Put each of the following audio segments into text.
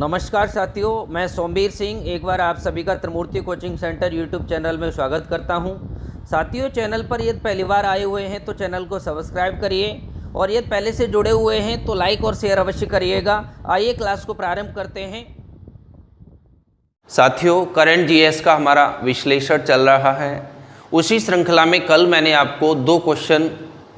नमस्कार साथियों, मैं सोमवीर सिंह एक बार आप सभी का त्रिमूर्ति कोचिंग सेंटर यूट्यूब चैनल में स्वागत करता हूं। साथियों, चैनल पर यदि पहली बार आए हुए हैं तो चैनल को सब्सक्राइब करिए और यदि पहले से जुड़े हुए हैं तो लाइक और शेयर अवश्य करिएगा। आइए क्लास को प्रारंभ करते हैं। साथियों, करंट जीएस का हमारा विश्लेषण चल रहा है। उसी श्रृंखला में कल मैंने आपको 2 क्वेश्चन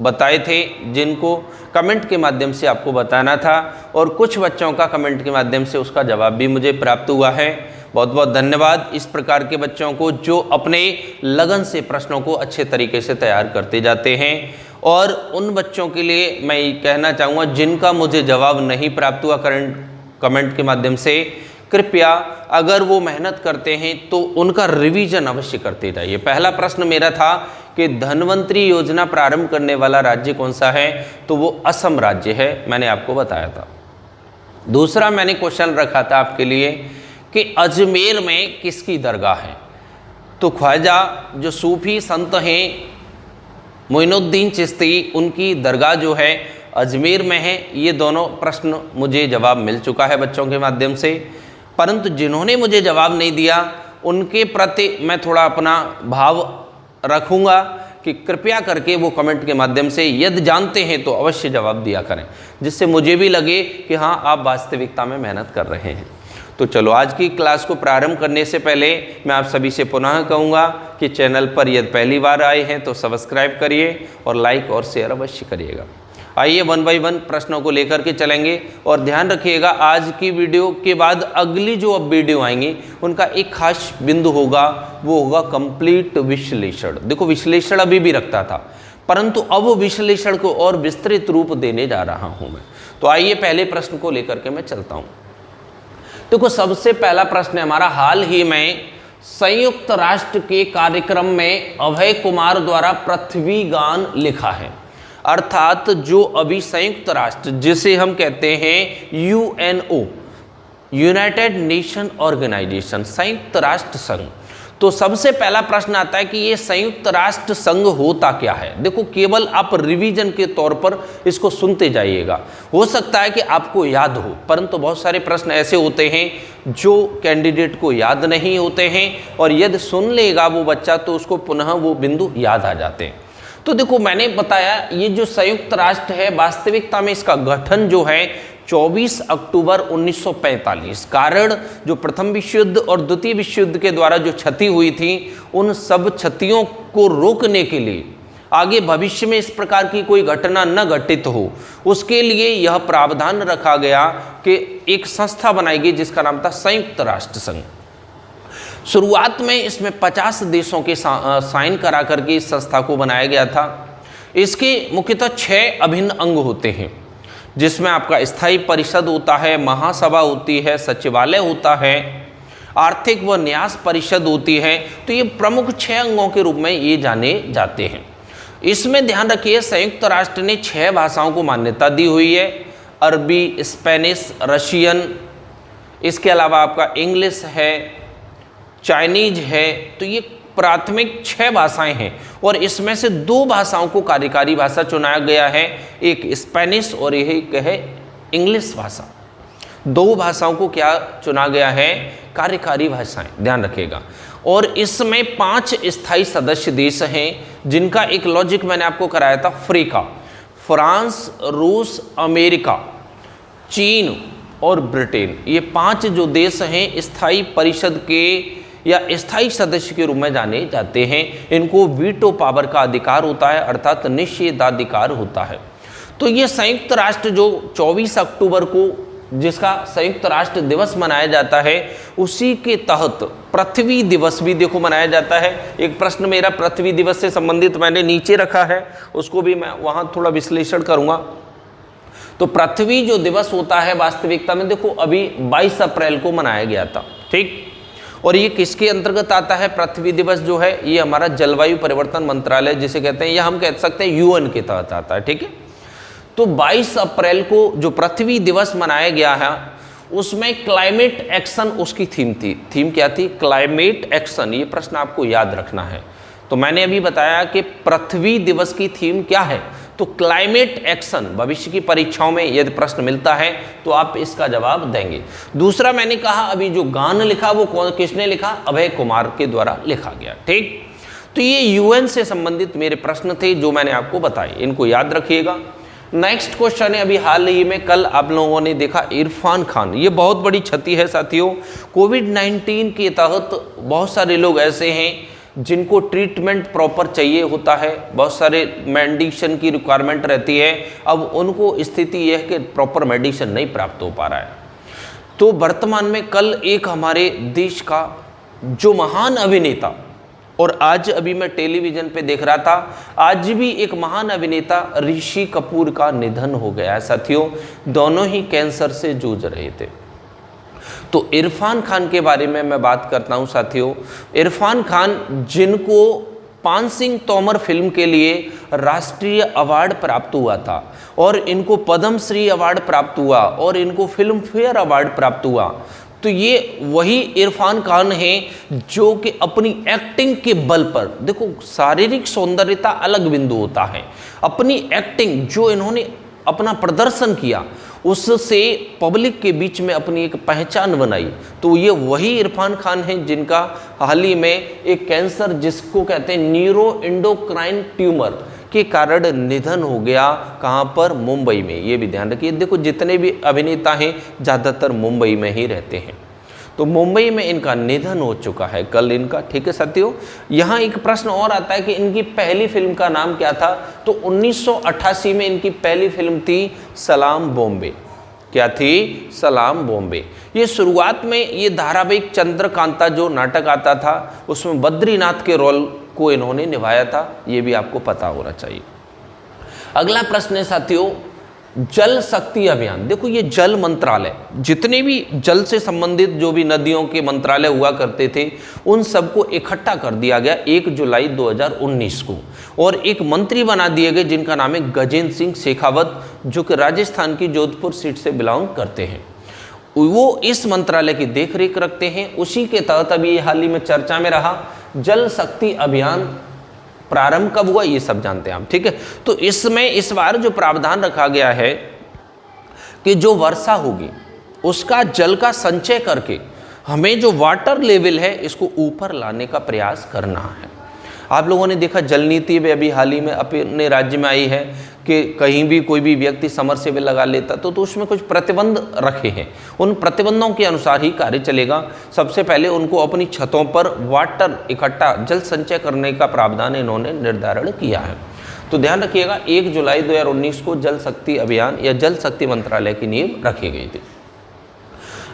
बताए थे जिनको कमेंट के माध्यम से आपको बताना था और कुछ बच्चों का कमेंट के माध्यम से उसका जवाब भी मुझे प्राप्त हुआ है। बहुत बहुत धन्यवाद इस प्रकार के बच्चों को जो अपने लगन से प्रश्नों को अच्छे तरीके से तैयार करते जाते हैं। और उन बच्चों के लिए मैं ये कहना चाहूँगा जिनका मुझे जवाब नहीं प्राप्त हुआ कमेंट के माध्यम से, कृपया अगर वो मेहनत करते हैं तो उनका रिवीजन अवश्य करते जाइए। पहला प्रश्न मेरा था कि धन्वंतरी योजना प्रारंभ करने वाला राज्य कौन सा है, तो वो असम राज्य है, मैंने आपको बताया था। दूसरा मैंने क्वेश्चन रखा था आपके लिए कि अजमेर में किसकी दरगाह है, तो ख्वाजा जो सूफी संत हैं मोइनुद्दीन चिश्ती, उनकी दरगाह जो है अजमेर में है। ये दोनों प्रश्न मुझे जवाब मिल चुका है बच्चों के माध्यम से, परंतु जिन्होंने मुझे जवाब नहीं दिया उनके प्रति मैं थोड़ा अपना भाव रखूँगा कि कृपया करके वो कमेंट के माध्यम से यदि जानते हैं तो अवश्य जवाब दिया करें, जिससे मुझे भी लगे कि हाँ आप वास्तविकता में मेहनत कर रहे हैं। तो चलो आज की क्लास को प्रारंभ करने से पहले मैं आप सभी से पुनः कहूँगा कि चैनल पर यदि पहली बार आए हैं तो सब्सक्राइब करिए और लाइक और शेयर अवश्य करिएगा। आइए 1 बाय 1 प्रश्नों को लेकर के चलेंगे और ध्यान रखिएगा आज की वीडियो के बाद अगली जो अब वीडियो आएंगी उनका एक खास बिंदु होगा, वो होगा कंप्लीट विश्लेषण। देखो विश्लेषण अभी भी रखता था, परंतु अब विश्लेषण को और विस्तृत रूप देने जा रहा हूं मैं। तो आइए पहले प्रश्न को लेकर के मैं चलता हूं। देखो सबसे पहला प्रश्न हमारा हाल ही में संयुक्त राष्ट्र के कार्यक्रम में अभय कुमार द्वारा पृथ्वी गान लिखा है। अर्थात जो अभी संयुक्त राष्ट्र जिसे हम कहते हैं यूएनओ, यूनाइटेड नेशन ऑर्गेनाइजेशन, संयुक्त राष्ट्र संघ, तो सबसे पहला प्रश्न आता है कि ये संयुक्त राष्ट्र संघ होता क्या है। देखो केवल आप रिवीजन के तौर पर इसको सुनते जाइएगा, हो सकता है कि आपको याद हो, परंतु बहुत सारे प्रश्न ऐसे होते हैं जो कैंडिडेट को याद नहीं होते हैं और यदि सुन लेगा वो बच्चा तो उसको पुनः वो बिंदु याद आ जाते हैं। तो देखो मैंने बताया ये जो संयुक्त राष्ट्र है वास्तविकता में इसका गठन जो है 24 अक्टूबर 1945, कारण जो प्रथम विश्व युद्ध और द्वितीय विश्व युद्ध के द्वारा जो क्षति हुई थी उन सब क्षतियों को रोकने के लिए, आगे भविष्य में इस प्रकार की कोई घटना न घटित हो, उसके लिए यह प्रावधान रखा गया कि एक संस्था बनाई गई जिसका नाम था संयुक्त राष्ट्र संघ। शुरुआत में इसमें 50 देशों के साइन करा करके इस संस्था को बनाया गया था। इसके मुख्यतः 6 अभिन्न अंग होते हैं, जिसमें आपका स्थायी परिषद होता है, महासभा होती है, सचिवालय होता है, आर्थिक व न्यास परिषद होती है। तो ये प्रमुख 6 अंगों के रूप में ये जाने जाते हैं। इसमें ध्यान रखिए संयुक्त राष्ट्र ने 6 भाषाओं को मान्यता दी हुई है, अरबी, स्पेनिश, रशियन, इसके अलावा आपका इंग्लिश है, चाइनीज है। तो ये प्राथमिक 6 भाषाएं हैं और इसमें से 2 भाषाओं को कार्यकारी भाषा चुनाया गया है, एक स्पेनिश और एक है इंग्लिश भाषा। 2 भाषाओं को क्या चुना गया है, कार्यकारी भाषाएं, ध्यान रखिएगा। और इसमें 5 स्थायी सदस्य देश हैं जिनका एक लॉजिक मैंने आपको कराया था, अफ्रीका, फ्रांस, रूस, अमेरिका, चीन और ब्रिटेन। ये 5 जो देश हैं स्थायी परिषद के या स्थायी सदस्य के रूप में जाने जाते हैं। इनको वीटो पावर का अधिकार होता है, अर्थात निषेधाधिकार होता है। तो ये संयुक्त राष्ट्र जो 24 अक्टूबर को जिसका संयुक्त राष्ट्र दिवस मनाया जाता है, उसी के तहत पृथ्वी दिवस भी देखो मनाया जाता है। एक प्रश्न मेरा पृथ्वी दिवस से संबंधित मैंने नीचे रखा है, उसको भी मैं वहाँ थोड़ा विश्लेषण करूँगा। तो पृथ्वी जो दिवस होता है वास्तविकता में देखो अभी 22 अप्रैल को मनाया गया था, ठीक। और ये किसके अंतर्गत आता है पृथ्वी दिवस जो है, ये हमारा जलवायु परिवर्तन मंत्रालय जिसे कहते हैं, या हम कह सकते हैं यूएन के तहत आता है, ठीक है। तो 22 अप्रैल को जो पृथ्वी दिवस मनाया गया है उसमें क्लाइमेट एक्शन उसकी थीम थी। थीम क्या थी, क्लाइमेट एक्शन। ये प्रश्न आपको याद रखना है। तो मैंने अभी बताया कि पृथ्वी दिवस की थीम क्या है, तो क्लाइमेट एक्शन भविष्य की परीक्षाओं में यदि प्रश्न मिलता है तो आप इसका जवाब देंगे। दूसरा मैंने कहा अभी जो गान लिखा वो किसने लिखा, अभय कुमार के द्वारा लिखा गया। ठीक, तो ये यूएन से संबंधित मेरे प्रश्न थे जो मैंने आपको बताए, इनको याद रखिएगा। नेक्स्ट क्वेश्चन है, अभी हाल ही में कल आप लोगों ने देखा इरफान खान, ये बहुत बड़ी क्षति है साथियों। कोविड-19 के तहत बहुत सारे लोग ऐसे हैं जिनको ट्रीटमेंट प्रॉपर चाहिए होता है, बहुत सारे मेडिसिन की रिक्वायरमेंट रहती है, अब उनको स्थिति यह है कि प्रॉपर मेडिसिन नहीं प्राप्त हो पा रहा है। तो वर्तमान में कल एक हमारे देश का जो महान अभिनेता, और आज अभी मैं टेलीविजन पे देख रहा था, आज भी एक महान अभिनेता ऋषि कपूर का निधन हो गया है साथियों। दोनों ही कैंसर से जूझ रहे थे। तो इरफान खान के बारे में मैं बात करता हूं साथियों। इरफान खान जिनको पान सिंह तोमर फिल्म के लिए राष्ट्रीय अवार्ड प्राप्त हुआ था, और इनको पद्मश्री अवार्ड प्राप्त हुआ, और इनको फिल्म फेयर अवार्ड प्राप्त हुआ, तो ये वही इरफान खान हैं जो कि अपनी एक्टिंग के बल पर, देखो शारीरिक सौंदर्यता अलग बिंदु होता है, अपनी एक्टिंग जो इन्होंने अपना प्रदर्शन किया उससे पब्लिक के बीच में अपनी एक पहचान बनाई, तो ये वही इरफान खान हैं जिनका हाल ही में एक कैंसर जिसको कहते हैं न्यूरो एंडोक्राइन ट्यूमर के कारण निधन हो गया। कहाँ पर, मुंबई में। ये भी ध्यान रखिए, देखो जितने भी अभिनेता हैं ज़्यादातर मुंबई में ही रहते हैं, तो मुंबई में इनका निधन हो चुका है कल इनका। ठीक है साथियों, यहाँ एक प्रश्न और आता है कि इनकी पहली फिल्म का नाम क्या था, तो 1988 में इनकी पहली फिल्म थी सलाम बॉम्बे। क्या थी, सलाम बॉम्बे। ये शुरुआत में ये धारावाहिक चंद्रकांता जो नाटक आता था उसमें बद्रीनाथ के रोल को इन्होंने निभाया था, ये भी आपको पता होना चाहिए। अगला प्रश्न है साथियों, जल शक्ति अभियान। देखो ये जल मंत्रालय, जितने भी जल से संबंधित जो भी नदियों के मंत्रालय हुआ करते थे उन सबको इकट्ठा कर दिया गया 1 जुलाई 2019 को, और एक मंत्री बना दिए गए जिनका नाम है गजेंद्र सिंह शेखावत, जो कि राजस्थान की जोधपुर सीट से बिलोंग करते हैं। वो इस मंत्रालय की देखरेख रखते हैं। उसी के तहत अभी हाल ही में चर्चा में रहा जल शक्ति अभियान प्रारंभ कब हुआ, ये सब जानते हैं आप। ठीक है, तो इसमें इस बार जो प्रावधान रखा गया है कि जो वर्षा होगी उसका जल का संचय करके हमें जो वाटर लेवल है इसको ऊपर लाने का प्रयास करना है। आप लोगों ने देखा जल नीति में अभी हाल ही में अपने राज्य में आई है कि कहीं भी कोई भी व्यक्ति समरसेबल लगा लेता तो उसमें कुछ प्रतिबंध रखे हैं, उन प्रतिबंधों के अनुसार ही कार्य चलेगा। सबसे पहले उनको अपनी छतों पर वाटर इकट्ठा जल संचय करने का प्रावधान इन्होंने निर्धारण किया है। तो ध्यान रखिएगा 1 जुलाई 2019 को जल शक्ति अभियान या जल शक्ति मंत्रालय की नींव रखी गई थी।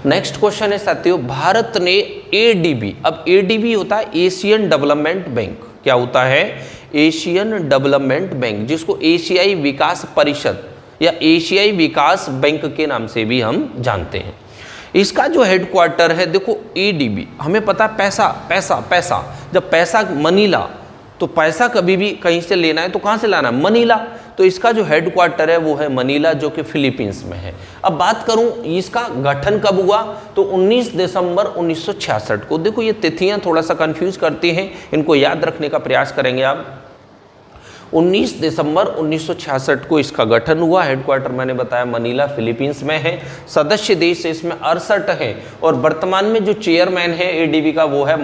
नेक्स्ट क्वेश्चन है साथियों, भारत ने एडीबी, अब एडीबी होता है एशियन डेवलपमेंट बैंक, क्या होता है, एशियन डेवलपमेंट बैंक, जिसको एशियाई विकास परिषद या एशियाई विकास बैंक के नाम से भी हम जानते हैं। इसका जो हेडक्वार्टर है, देखो एडीबी, हमें पता है पैसा पैसा पैसा, जब पैसा मनीला, तो पैसा कभी भी कहीं से लेना है तो कहाँ से लाना है, मनीला, तो इसका जो हेडक्वार्टर है वो है मनीला जो कि फिलीपींस में है। अब बात करूं इसका गठन कब हुआ, तो 19 दिसंबर 1966 को। देखो ये तिथियां थोड़ा सा कंफ्यूज करती हैं, इनको याद रखने का प्रयास करेंगे आप। 19 दिसंबर 1966 को इसका गठन हुआ। हेडक्वार्टर मैंने बताया मनीला फिलीपींस में है। सदस्य देश इसमें 68 हैं, और वर्तमान में जो चेयरमैन है एडीबी का वो है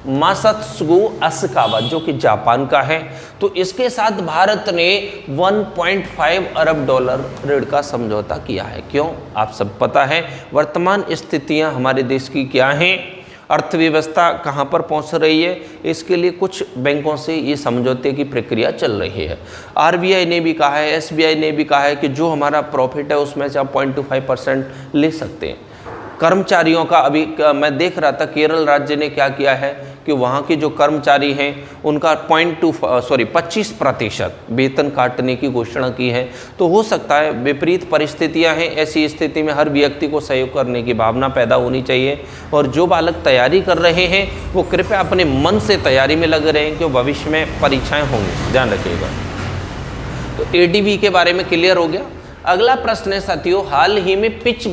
मासात्सुगो असाकावा जो कि जापान का है। तो इसके साथ भारत ने 1.5 अरब डॉलर ऋण का समझौता किया है। क्यों, आप सब पता है वर्तमान स्थितियां हमारे देश की क्या हैं, अर्थव्यवस्था कहां पर पहुंच रही है, इसके लिए कुछ बैंकों से ये समझौते की प्रक्रिया चल रही है। आरबीआई ने भी कहा है, एसबीआई ने भी कहा है कि जो हमारा प्रॉफिट है उसमें से आप 0.25% ले सकते हैं। कर्मचारियों का अभी मैं देख रहा था केरल राज्य ने क्या किया है कि वहाँ के जो कर्मचारी हैं उनका 25% वेतन काटने की घोषणा की है। तो हो सकता है विपरीत परिस्थितियां हैं, ऐसी स्थिति में हर व्यक्ति को सहयोग करने की भावना पैदा होनी चाहिए, और जो बालक तैयारी कर रहे हैं वो कृपया अपने मन से तैयारी में लगे रहें क्योंकि भविष्य में परीक्षाएँ होंगी, ध्यान रखिएगा। तो एडीबी के बारे में क्लियर हो गया। अगला प्रश्न है साथियों, हाल ही में पिच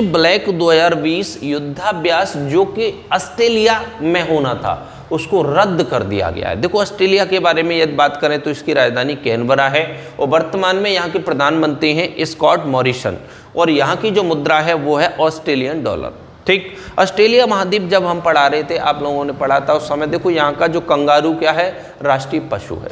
ब्लैक 2020 युद्धाभ्यास जो कि ऑस्ट्रेलिया में होना था उसको रद्द कर दिया गया है। देखो ऑस्ट्रेलिया के बारे में यदि बात करें तो इसकी राजधानी कैनबरा है और वर्तमान में यहाँ के प्रधानमंत्री हैं स्कॉट मॉरिसन और यहाँ की जो मुद्रा है वो है ऑस्ट्रेलियन डॉलर। ठीक, ऑस्ट्रेलिया महाद्वीप जब हम पढ़ा रहे थे, आप लोगों ने पढ़ा था उस समय, देखो यहाँ का जो कंगारू क्या है, राष्ट्रीय पशु है।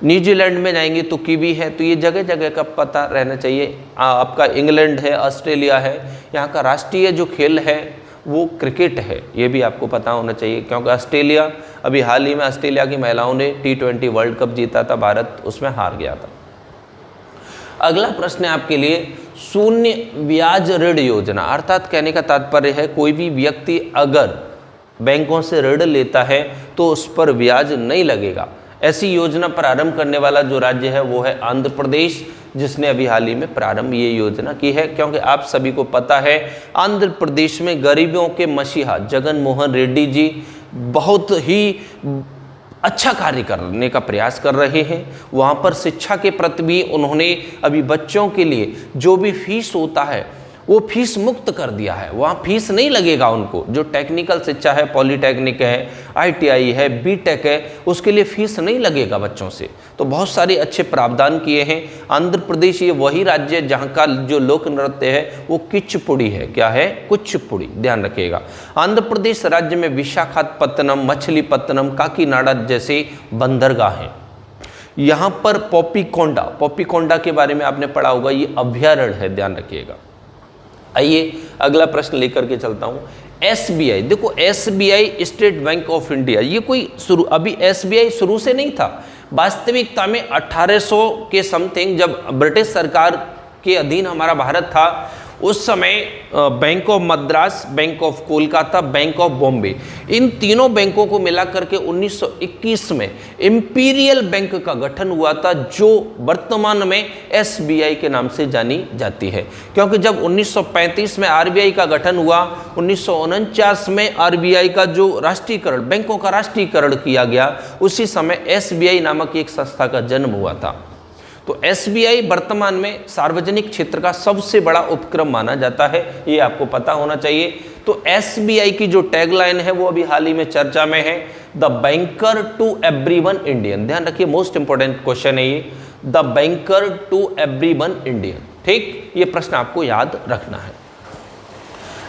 न्यूजीलैंड में जाएंगे तो कीवी है। तो ये जगह जगह का पता रहना चाहिए। आपका इंग्लैंड है, ऑस्ट्रेलिया है, यहाँ का राष्ट्रीय जो खेल है वो क्रिकेट है, ये भी आपको पता होना चाहिए, क्योंकि ऑस्ट्रेलिया अभी हाल ही में ऑस्ट्रेलिया की महिलाओं ने T20 वर्ल्ड कप जीता था, भारत उसमें हार गया था। अगला प्रश्न है आपके लिए, शून्य ब्याज ऋण योजना, अर्थात कहने का तात्पर्य है कोई भी व्यक्ति अगर बैंकों से ऋण लेता है तो उस पर ब्याज नहीं लगेगा। ऐसी योजना प्रारंभ करने वाला जो राज्य है वो है आंध्र प्रदेश, जिसने अभी हाल ही में प्रारंभ ये योजना की है। क्योंकि आप सभी को पता है आंध्र प्रदेश में गरीबों के मसीहा जगन मोहन रेड्डी जी बहुत ही अच्छा कार्य करने का प्रयास कर रहे हैं। वहाँ पर शिक्षा के प्रति भी उन्होंने अभी बच्चों के लिए जो भी फीस होता है वो फीस मुक्त कर दिया है। वहाँ फीस नहीं लगेगा उनको। जो टेक्निकल शिक्षा है, पॉलीटेक्निक है, ITI है, BTech है, उसके लिए फीस नहीं लगेगा बच्चों से। तो बहुत सारे अच्छे प्रावधान किए हैं। आंध्र प्रदेश ये वही राज्य है जहाँ का जो लोक नृत्य है वो कुचिपुड़ी है। क्या है? कुचिपुड़ी, ध्यान रखिएगा। आंध्र प्रदेश राज्य में विशाखापत्तनम, मछलीपत्तनम, काकीनाडा जैसे बंदरगाह हैं। यहाँ पर पॉपीकोंडा के बारे में आपने पढ़ा होगा, ये अभ्यारण्य है, ध्यान रखिएगा। आइए अगला प्रश्न लेकर के चलता हूँ। SBI, देखो SBI state bank of India, ये कोई अभी SBI शुरू से नहीं था। वास्तविकता में 1800 के समथिंग जब ब्रिटिश सरकार के अधीन हमारा भारत था, उस समय bank of Madras, bank of Kolkata, bank of Bombay, इन तीनों बैंकों को मिला करके 1921 में इंपीरियल बैंक का गठन हुआ था, जो वर्तमान में SBI के नाम से जानी जाती है। क्योंकि जब 1935 में RBI का गठन हुआ, 1949 में RBI का जो राष्ट्रीयकरण, बैंकों का राष्ट्रीयकरण किया गया, उसी समय SBI नामक एक संस्था का जन्म हुआ था। तो SBI वर्तमान में सार्वजनिक क्षेत्र का सबसे बड़ा उपक्रम माना जाता है, ये आपको पता होना चाहिए। तो SBI की जो टैगलाइन है वो अभी हाल ही में चर्चा में है, the banker to everyone Indian. ध्यान रखिए, मोस्ट इंपॉर्टेंट क्वेश्चन है ये, the banker to everyone Indian. ठीक, ये प्रश्न आपको याद रखना है।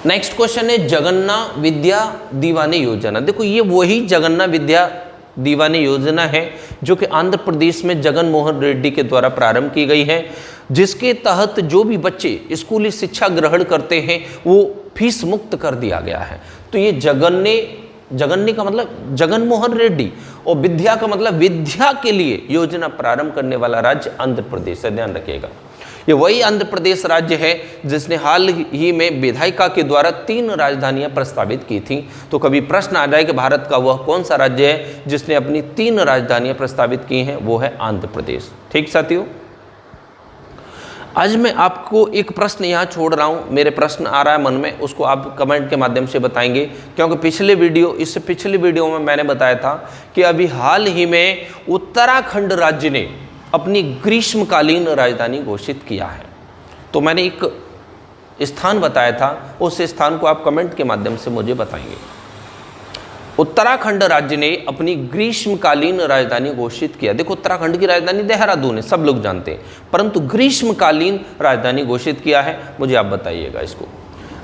नेक्स्ट क्वेश्चन है जगन्ना विद्या दीवानी योजना। देखो ये वही जगन्ना विद्या दीवानी योजना है जो कि आंध्र प्रदेश में जगन मोहन रेड्डी के द्वारा प्रारंभ की गई है, जिसके तहत जो भी बच्चे स्कूली शिक्षा ग्रहण करते हैं वो फीस मुक्त कर दिया गया है। तो ये जगन्ने का मतलब जगन मोहन रेड्डी और विद्या का मतलब विद्या के लिए योजना प्रारंभ करने वाला राज्य आंध्र प्रदेश है, ध्यान रखिएगा। ये वही आंध्र प्रदेश राज्य है जिसने हाल ही में विधायिका के द्वारा 3 राजधानियां प्रस्तावित की थी। तो कभी प्रश्न आ जाए कि भारत का वह कौन सा राज्य है जिसने अपनी 3 राजधानियां प्रस्तावित की हैं, वो है आंध्र प्रदेश। ठीक साथियों, आज मैं आपको एक प्रश्न यहाँ छोड़ रहा हूँ, मेरे प्रश्न आ रहा है मन में, उसको आप कमेंट के माध्यम से बताएंगे। क्योंकि इससे पिछले वीडियो में मैंने बताया था कि अभी हाल ही में उत्तराखंड राज्य ने अपनी ग्रीष्मकालीन राजधानी घोषित किया है। तो मैंने एक स्थान बताया था, उस स्थान को आप कमेंट के माध्यम से मुझे बताएंगे। उत्तराखंड राज्य ने अपनी ग्रीष्मकालीन राजधानी घोषित किया। देखो उत्तराखंड की राजधानी देहरादून है, सब लोग जानते हैं, परंतु ग्रीष्मकालीन राजधानी घोषित किया है। मुझे आप बताइएगा इसको।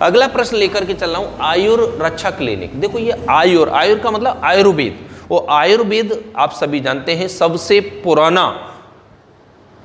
अगला प्रश्न लेकर के चल रहा हूँ, आयुर रक्षा क्लिनिक। देखो ये आयुर का मतलब आयुर्वेद, और आयुर्वेद आप सभी जानते हैं सबसे पुराना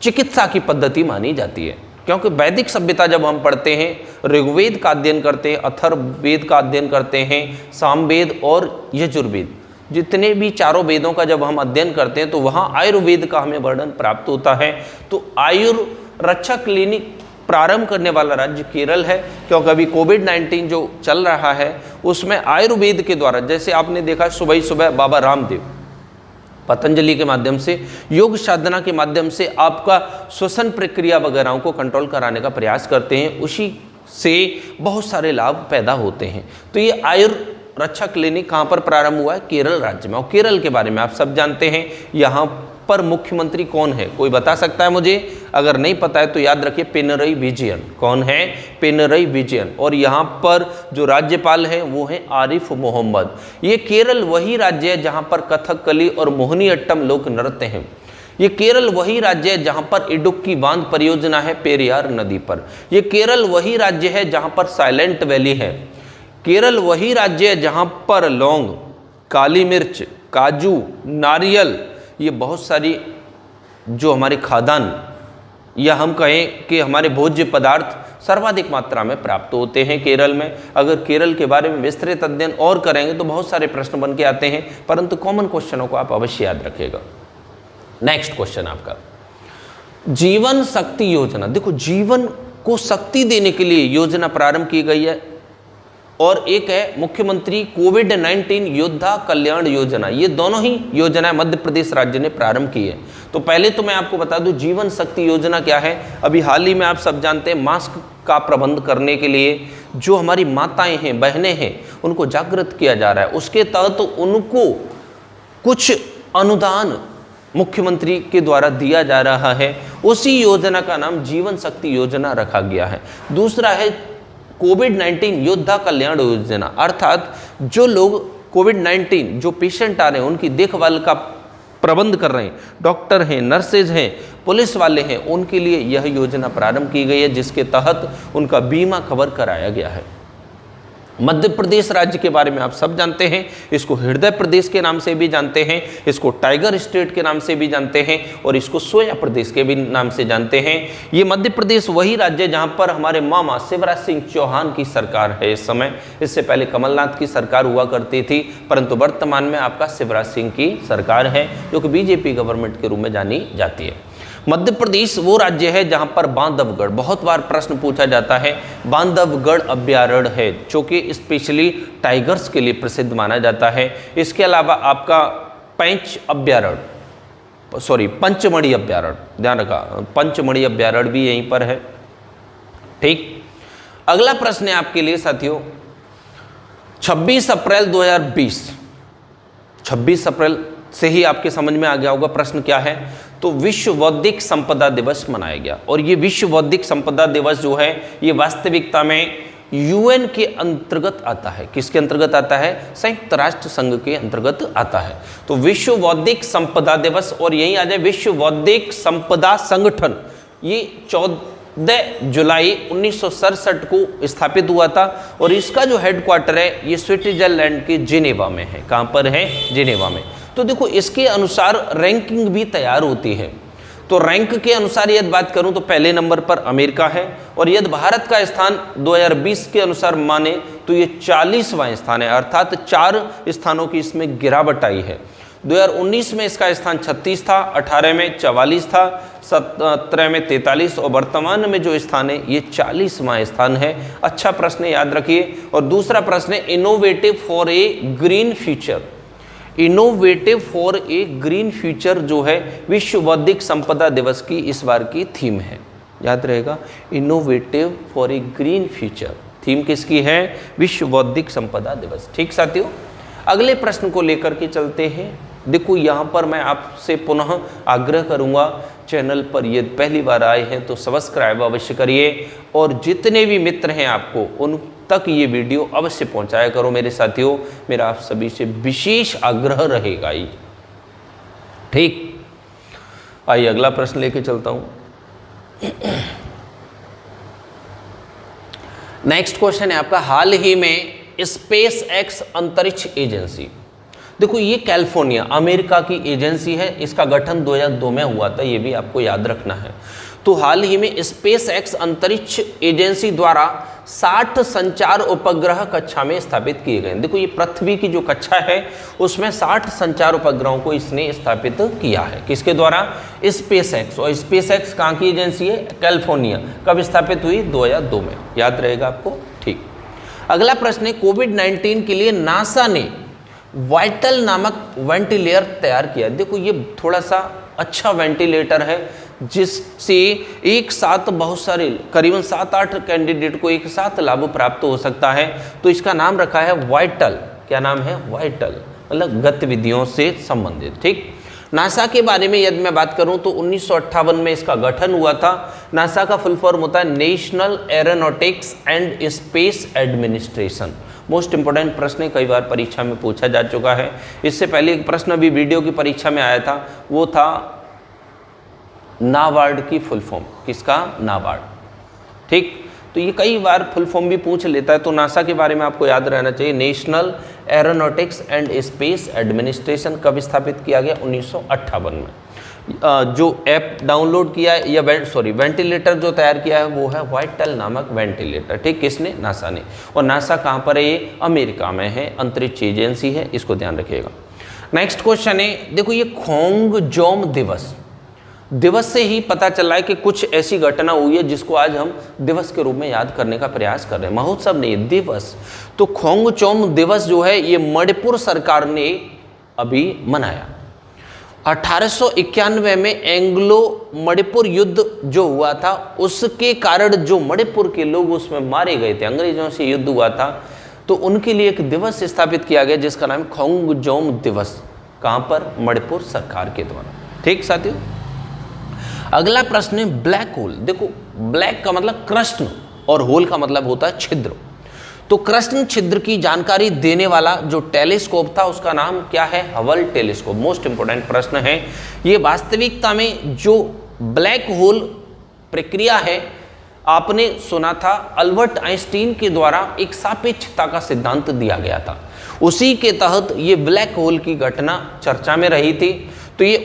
चिकित्सा की पद्धति मानी जाती है। क्योंकि वैदिक सभ्यता जब हम पढ़ते हैं, ऋग्वेद का अध्ययन करते हैं, अथर्ववेद का अध्ययन करते हैं, सामवेद और यजुर्वेद, जितने भी चारों वेदों का जब हम अध्ययन करते हैं तो वहाँ आयुर्वेद का हमें वर्णन प्राप्त होता है। तो आयुर रक्षा क्लिनिक प्रारंभ करने वाला राज्य केरल है। क्योंकि अभी कोविड-19 जो चल रहा है उसमें आयुर्वेद के द्वारा, जैसे आपने देखा सुबह सुबह बाबा रामदेव पतंजलि के माध्यम से, योग साधना के माध्यम से आपका श्वसन प्रक्रिया वगैरह को कंट्रोल कराने का प्रयास करते हैं, उसी से बहुत सारे लाभ पैदा होते हैं। तो ये आयुर रक्षा क्लिनिक कहाँ पर प्रारंभ हुआ है? केरल राज्य में। और केरल के बारे में आप सब जानते हैं, यहाँ पर मुख्यमंत्री कौन है? कोई बता सकता है मुझे? अगर नहीं पता है तो याद रखिए पिनरई विजयन। कौन है? पिनरई विजयन। और यहाँ पर जो राज्यपाल हैं वो हैं आरिफ मोहम्मद। ये केरल वही राज्य है जहाँ पर कथकली और मोहिनीअट्टम लोक नृत्य हैं। ये केरल वही राज्य है जहाँ पर इडुक्की बांध परियोजना है पेरियार नदी पर। ये केरल वही राज्य है जहाँ पर साइलेंट वैली है। केरल वही राज्य है जहाँ पर लौंग, काली मिर्च, काजू, नारियल, ये बहुत सारी जो हमारी खाद्यान्न या हम कहें कि हमारे भोज्य पदार्थ सर्वाधिक मात्रा में प्राप्त होते हैं केरल में। अगर केरल के बारे में विस्तृत अध्ययन और करेंगे तो बहुत सारे प्रश्न बन के आते हैं, परंतु कॉमन क्वेश्चनों को आप अवश्य याद रखिएगा। नेक्स्ट क्वेश्चन आपका, जीवन शक्ति योजना। देखो, जीवन को शक्ति देने के लिए योजना प्रारंभ की गई है, और एक है मुख्यमंत्री कोविड-19 योद्धा कल्याण योजना। ये दोनों ही योजनाएं मध्य प्रदेश राज्य ने प्रारंभ की है। तो पहले तो मैं आपको बता दूं जीवन शक्ति योजना क्या है। अभी हाल ही में आप सब जानते हैं मास्क का प्रबंध करने के लिए जो हमारी माताएं हैं, बहनें हैं, उनको जागृत किया जा रहा है। उसके तहत उनको कुछ अनुदान मुख्यमंत्री के द्वारा दिया जा रहा है। उसी योजना का नाम जीवन शक्ति योजना रखा गया है। दूसरा है कोविड-19 योद्धा कल्याण योजना, अर्थात जो लोग कोविड-19 जो पेशेंट आ रहे हैं उनकी देखभाल का प्रबंध कर रहे हैं, डॉक्टर हैं, नर्सेज हैं, पुलिस वाले हैं, उनके लिए यह योजना प्रारंभ की गई है, जिसके तहत उनका बीमा कवर कराया गया है। मध्य प्रदेश राज्य के बारे में आप सब जानते हैं, इसको हृदय प्रदेश के नाम से भी जानते हैं, इसको टाइगर स्टेट के नाम से भी जानते हैं, और इसको सोया प्रदेश के भी नाम से जानते हैं। ये मध्य प्रदेश वही राज्य है जहां पर हमारे मामा शिवराज सिंह चौहान की सरकार है इस समय। इससे पहले कमलनाथ की सरकार हुआ करती थी, परंतु वर्तमान में आपका शिवराज सिंह की सरकार है, जो कि बीजेपी गवर्नमेंट के रूप में जानी जाती है। मध्य प्रदेश वो राज्य है जहां पर बांधवगढ़, बहुत बार प्रश्न पूछा जाता है, बांधवगढ़ अभ्यारण्य है जो कि स्पेशली टाइगर्स के लिए प्रसिद्ध माना जाता है। इसके अलावा आपका पंचमढ़ी अभ्यारण्य, ध्यान रखा, पंचमढ़ी अभ्यारण्य भी यहीं पर है। ठीक, अगला प्रश्न है आपके लिए साथियों, 26 अप्रैल 2020, 26 अप्रैल से ही आपके समझ में आ गया होगा प्रश्न क्या है। तो विश्व बौद्धिक संपदा दिवस मनाया गया, और ये विश्व बौद्धिक संपदा दिवस जो है ये वास्तविकता में यूएन के अंतर्गत आता है। किसके अंतर्गत आता है? संयुक्त राष्ट्र संघ के अंतर्गत आता है। तो विश्व बौद्धिक संपदा दिवस, और यही आ जाए विश्व बौद्धिक संपदा संगठन, ये 14 जुलाई 1967 को स्थापित हुआ था, और इसका जो हेडक्वार्टर है ये स्विट्जरलैंड के जिनेवा में है। कहाँ पर है? जिनेवा में। तो देखो, इसके अनुसार रैंकिंग भी तैयार होती है। तो रैंक के अनुसार यदि बात करूं तो पहले नंबर पर अमेरिका है, और यदि भारत का स्थान 2020 के अनुसार माने तो ये 40वां स्थान है, अर्थात 4 स्थानों की इसमें गिरावट आई है। 2019 में इसका स्थान 36 था, 18 में 44 था, 17 में 43, और वर्तमान में जो स्थान है ये 40वां स्थान है। अच्छा प्रश्न है, याद रखिए। और दूसरा प्रश्न है innovative for a green future. Innovative for a green future जो है विश्व बौद्धिक संपदा दिवस की इस बार की थीम है, याद रहेगा, innovative for a green future theme किसकी है? विश्व बौद्धिक संपदा दिवस। ठीक साथियों, अगले प्रश्न को लेकर के चलते हैं। देखो, यहाँ पर मैं आपसे पुनः आग्रह करूँगा, चैनल पर ये पहली बार आए हैं तो सब्सक्राइब अवश्य करिए, और जितने भी मित्र हैं आपको उन तक ये वीडियो अवश्य पहुंचाया करो मेरे साथियों। मेरा आप सभी से विशेष आग्रह रहेगा ही। ठीक, आइए अगला प्रश्न लेके चलता हूं। नेक्स्ट क्वेश्चन है आपका, हाल ही में स्पेस एक्स अंतरिक्ष एजेंसी। देखो, ये कैलिफोर्निया अमेरिका की एजेंसी है, इसका गठन 2002 में हुआ था, ये भी आपको याद रखना है। तो हाल ही में स्पेस एक्स अंतरिक्ष एजेंसी द्वारा 60 संचार उपग्रह कक्षा में स्थापित किए गए। देखो, ये पृथ्वी की जो कक्षा है उसमें 60 संचार उपग्रहों को इसने स्थापित किया है। किसके द्वारा? Space x. और स्पेस एक्स कहाँ की एजेंसी है? कैलिफोर्निया। कब स्थापित हुई? 2002 में, याद रहेगा आपको। ठीक, अगला प्रश्न है, कोविड-19 के लिए नासा ने वाइटल नामक वेंटिलेटर तैयार किया। देखो, ये थोड़ा सा अच्छा वेंटिलेटर है जिससे एक साथ बहुत सारे करीबन 7-8 कैंडिडेट को एक साथ लाभ प्राप्त हो सकता है। तो इसका नाम रखा है वाइटल। क्या नाम है? वाइटल, मतलब गतिविधियों से संबंधित। ठीक, नासा के बारे में यदि मैं बात करूं तो 1958 में इसका गठन हुआ था। नासा का फुल फॉर्म होता है national aeronautics and space administration. Most important प्रश्न है, कई बार परीक्षा में पूछा जा चुका है। इससे पहले एक प्रश्न अभी वीडियो की परीक्षा में आया था, वो था नाबार्ड की फुल फॉर्म। किसका? नाबार्ड। ठीक, तो ये कई बार फुल फॉर्म भी पूछ लेता है, तो नासा के बारे में आपको याद रहना चाहिए। National aeronautics and space administration कब स्थापित किया गया? 1958 में। जो ऐप डाउनलोड किया है या वेंटिलेटर जो तैयार किया है वो है वाइटल नामक वेंटिलेटर। ठीक, किसने? नासा ने। और नासा कहाँ पर है? ये अमेरिका में है, अंतरिक्ष एजेंसी है, इसको ध्यान रखिएगा। नेक्स्ट क्वेश्चन है, देखो ये खोंगजोम दिवस से ही पता चला है कि कुछ ऐसी घटना हुई है जिसको आज हम दिवस के रूप में याद करने का प्रयास कर रहे हैं। महोत्सव नहीं, दिवस। तो खोंगजोम दिवस जो है ये मणिपुर सरकार ने अभी मनाया। 1891 में एंग्लो मणिपुर युद्ध जो हुआ था उसके कारण जो मणिपुर के लोग उसमें मारे गए थे, अंग्रेजों से युद्ध हुआ था, तो उनके लिए एक दिवस स्थापित किया गया जिसका नाम है खोंगजोम दिवस। कहाँ पर? मणिपुर सरकार के द्वारा। ठीक साथियों, अगला प्रश्न है ब्लैक होल। देखो ब्लैक का मतलब कृष्ण और होल का मतलब होता है छिद्र। तो कृष्ण छिद्र की जानकारी देने वाला जो टेलीस्कोप था उसका नाम क्या है? Hubble telescope. मोस्ट इंपोर्टेंट प्रश्न है ये। वास्तविकता में जो ब्लैक होल प्रक्रिया है आपने सुना था, अल्बर्ट आइंस्टीन के द्वारा एक सापेक्षता का सिद्धांत दिया गया था, उसी के तहत ये ब्लैक होल की घटना चर्चा में रही थी। तो ये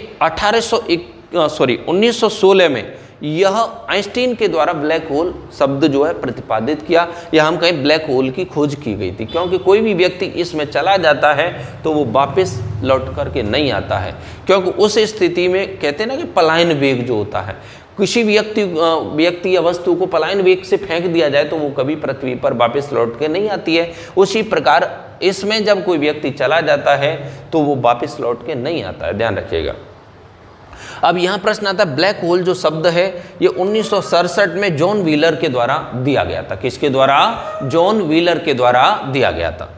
1916 में यह आइंस्टीन के द्वारा ब्लैक होल शब्द जो है प्रतिपादित किया, या हम कहें ब्लैक होल की खोज की गई थी। क्योंकि कोई भी व्यक्ति इसमें चला जाता है तो वो वापस लौट करके नहीं आता है, क्योंकि उस स्थिति में कहते हैं ना कि पलायन वेग जो होता है, किसी व्यक्ति या वस्तु को पलायन वेग से फेंक दिया जाए तो वो कभी पृथ्वी पर वापस लौट के नहीं आती है। उसी प्रकार इसमें जब कोई व्यक्ति चला जाता है तो वो वापस लौट के नहीं आता है, ध्यान रखिएगा। अब यहाँ प्रश्न आता है ब्लैक होल जो शब्द है ये 1967 में जॉन व्हीलर के द्वारा दिया गया था। किसके द्वारा? जॉन व्हीलर के द्वारा दिया गया था।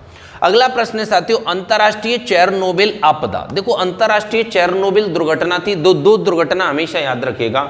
अगला प्रश्न है साथियों, अंतर्राष्ट्रीय चेरनोबिल आपदा। देखो अंतर्राष्ट्रीय चेरनोबिल दुर्घटना थी। दो दुर्घटना हमेशा याद रखिएगा।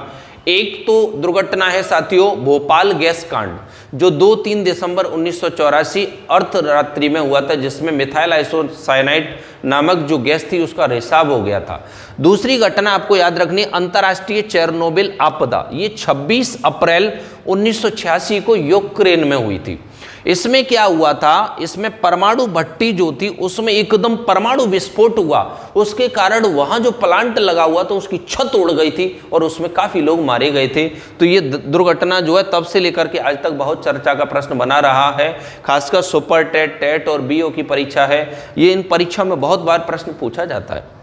एक तो दुर्घटना है साथियों भोपाल गैस कांड जो 2-3 दिसंबर 1984 अर्धरात्रि में हुआ था, जिसमें मिथाइल आइसोसाइनाइड नामक जो गैस थी उसका रिसाव हो गया था। दूसरी घटना आपको याद रखनी, अंतर्राष्ट्रीय चेरनोबिल आपदा, ये 26 अप्रैल 1986 को यूक्रेन में हुई थी। इसमें क्या हुआ था? इसमें परमाणु भट्टी जो थी उसमें एकदम परमाणु विस्फोट हुआ, उसके कारण वहां जो प्लांट लगा हुआ था उसकी छत उड़ गई थी और उसमें काफी लोग मारे गए थे। तो ये दुर्घटना जो है तब से लेकर के आज तक बहुत चर्चा का प्रश्न बना रहा है। खासकर सुपर टेट, टेट और बीओ की परीक्षा है, ये इन परीक्षा में बहुत बार प्रश्न पूछा जाता है।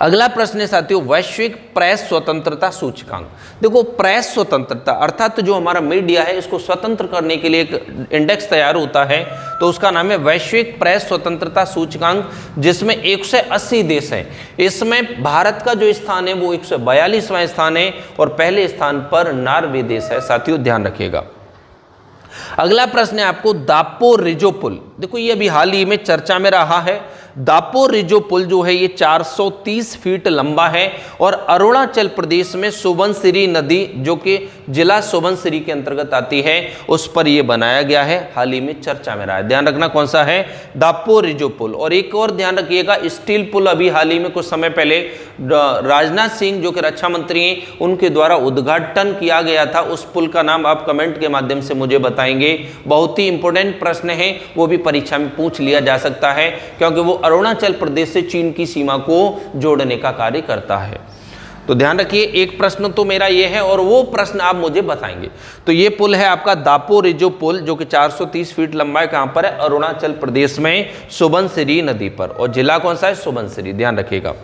अगला प्रश्न है साथियों वैश्विक प्रेस स्वतंत्रता सूचकांक। देखो प्रेस स्वतंत्रता अर्थात जो हमारा मीडिया है इसको स्वतंत्र करने के लिए एक इंडेक्स तैयार होता है, तो उसका नाम है वैश्विक प्रेस स्वतंत्रता सूचकांक, जिसमें 180 देश हैं। इसमें भारत का जो स्थान है वो 142वां स्थान है और पहले स्थान पर नॉर्वे देश है। साथियों ध्यान रखिएगा। अगला प्रश्न है आपको दापोरिजो पुल। देखो ये अभी हाल ही में चर्चा में रहा है। दापोरिजो पुल जो है ये 430 फीट लंबा है और अरुणाचल प्रदेश में सुबनसिरी नदी जो कि जिला सुबनसिरी के अंतर्गत आती है उस पर यह बनाया गया है, हाल ही में चर्चा में रहा है। ध्यान रखना कौन सा है? दापोरिजो पुल। और एक और ध्यान रखिएगा स्टील पुल, अभी हाल ही में कुछ समय पहले राजनाथ सिंह जो कि रक्षा मंत्री हैं उनके द्वारा उद्घाटन किया गया था। उस पुल का नाम आप कमेंट के माध्यम से मुझे बताएंगे। बहुत ही इंपॉर्टेंट प्रश्न है, वो भी परीक्षा में पूछ लिया जा सकता है क्योंकि वो अरुणाचल प्रदेश से चीन की सीमा को जोड़ने का कार्य करता है। तो ध्यान रखिए, एक प्रश्न तो मेरा ये है और वो प्रश्न आप मुझे बताएंगे। तो ये पुल है आपका दापोरिजो पुल जो कि 430 फीट लंबा है। कहां पर है? अरुणाचल प्रदेश में सुबनसिरी नदी पर। और जिला कौन सा है? सुबनसिरी। ध्यान रखिएगा।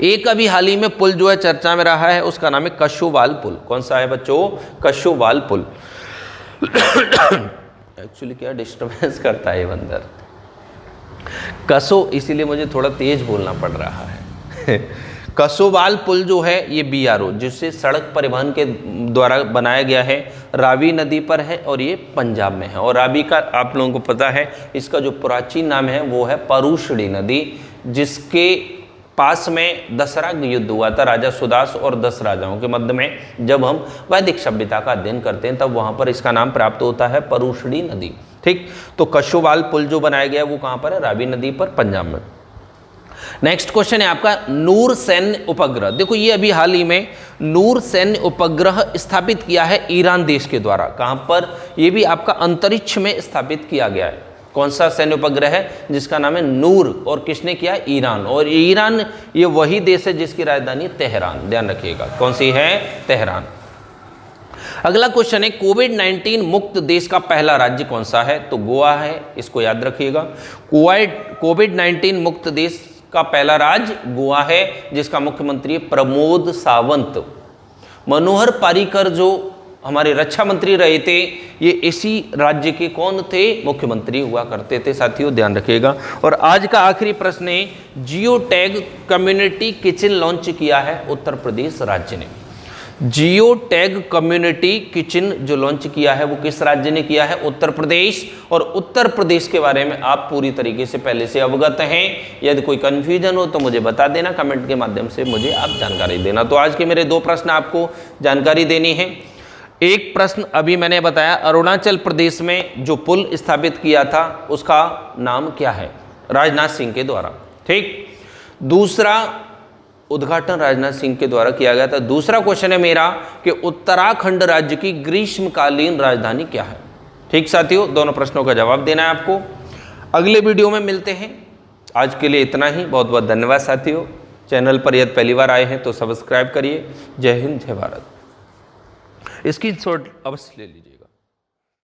एक अभी हाल ही में पुल जो है चर्चा में रहा है उसका नाम है कशोवाल पुल। कौन सा है बच्चों? कशोवाल पुल। एक्चुअली क्या डिस्टर्बेंस करता है ये बंदर कसो, इसीलिए मुझे थोड़ा तेज बोलना पड़ रहा है। कसोवाल पुल जो है ये BRO जिससे सड़क परिवहन के द्वारा बनाया गया है, रावी नदी पर है और ये पंजाब में है। और रावी का आप लोगों को पता है इसका जो प्राचीन नाम है वो है परुषड़ी नदी, जिसके पास में दसरा युद्ध हुआ था राजा सुदास और 10 राजाओं के मध्य में। जब हम वैदिक सभ्यता का अध्ययन करते हैं तब वहाँ पर इसका नाम प्राप्त होता है परुषणी नदी। ठीक, तो कशुवाल पुल जो बनाया गया वो कहाँ पर है? रावी नदी पर, पंजाब में। नेक्स्ट क्वेश्चन है आपका नूर सैन्य उपग्रह। देखो ये अभी हाल ही में नूर सैन्य उपग्रह स्थापित किया है ईरान देश के द्वारा। कहां पर? ये भी आपका अंतरिक्ष में स्थापित किया गया है। कौन सा सैन्य उपग्रह है? जिसका नाम है नूर। और किसने किया? ईरान। और ईरान ये वही देश है जिसकी राजधानी तेहरान, ध्यान रखिएगा। कौन सी है? तेहरान। अगला क्वेश्चन है कोविड-19 मुक्त देश का पहला राज्य कौन सा है? तो गोवा है, इसको याद रखिएगा। कोविड-19 मुक्त देश का पहला राज्य गोवा है, जिसका मुख्यमंत्री प्रमोद सावंत। मनोहर पारीकर जो हमारे रक्षा मंत्री रहे थे, ये इसी राज्य के कौन थे? मुख्यमंत्री हुआ करते थे। साथियों ध्यान रखिएगा। और आज का आखिरी प्रश्न है geo tag community kitchen launch किया है उत्तर प्रदेश राज्य ने। जियो टैग कम्युनिटी किचन जो लॉन्च किया है वो किस राज्य ने किया है? उत्तर प्रदेश। और उत्तर प्रदेश के बारे में आप पूरी तरीके से पहले से अवगत हैं। यदि कोई कंफ्यूजन हो तो मुझे बता देना, कमेंट के माध्यम से मुझे आप जानकारी देना। तो आज के मेरे 2 प्रश्न आपको जानकारी देनी है। एक प्रश्न अभी मैंने बताया, अरुणाचल प्रदेश में जो पुल स्थापित किया था उसका नाम क्या है? राजनाथ सिंह के द्वारा। ठीक, दूसरा उद्घाटन राजनाथ सिंह के द्वारा किया गया था। दूसरा क्वेश्चन है मेरा कि उत्तराखंड राज्य की ग्रीष्मकालीन राजधानी क्या है? ठीक साथियों, दोनों प्रश्नों का जवाब देना है आपको। अगले वीडियो में मिलते हैं। आज के लिए इतना ही। बहुत बहुत धन्यवाद साथियों। चैनल पर यदि पहली बार आए हैं तो सब्सक्राइब करिए। जय हिंद, जय भारत। स्क्रीनशॉट अवश्य ले लीजिए।